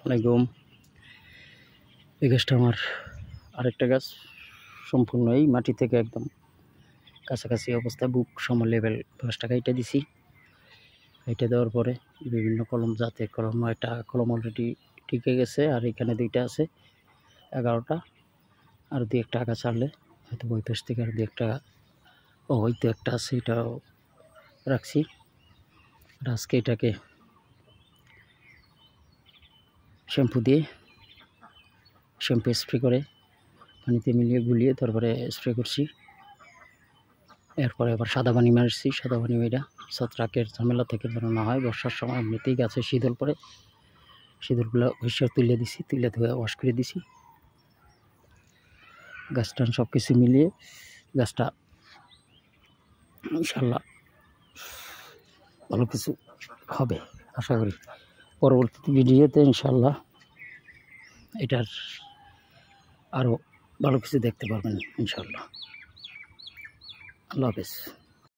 আলাইকুম। এই গাছটা আমার আরেকটা গাছ, সম্পূর্ণ এই মাটি থেকে একদম কাছাকাছি অবস্থা, বুক সম লেভেল গাছটা কাইটা দিছি। কাইটা দেওয়ার পরে বিভিন্ন কলম, জাতের কলম, একটা কলম অলরেডি টিকে গেছে, আর এখানে দুইটা আছে, 11টা। আর দুই একটা আগা ছাড়লে হয়তো ওই পাশ থেকে আর দুই একটা, হয়তো একটা আছে, এটাও রাখছি। আর আজকে এটাকে শ্যাম্পু স্প্রে করে পানিতে মিলিয়ে গুলিয়ে তারপরে স্প্রে করছি। এরপরে আবার সাদা পানি মারছি, সাদা পানি মেয়েরা ছত্রাকের ঝামেলা থেকে যেন না হয়। বর্ষার সময় এমনিতেই গাছে শীতল পরে, শীতলগুলো ভেসে তুলে দিছি, তুলে ধুয়ে ওয়াশ করে দিছি। গাছটা সব কিছু মিলিয়ে গাছটা ইনশাল্লাহ ভালো কিছু হবে আশা করি। পরবর্তী ভিডিওতে ইনশাল্লাহ এটার আরও ভালো কিছু দেখতে পারবেন ইনশাল্লাহ। আল্লাহ হাফেজ।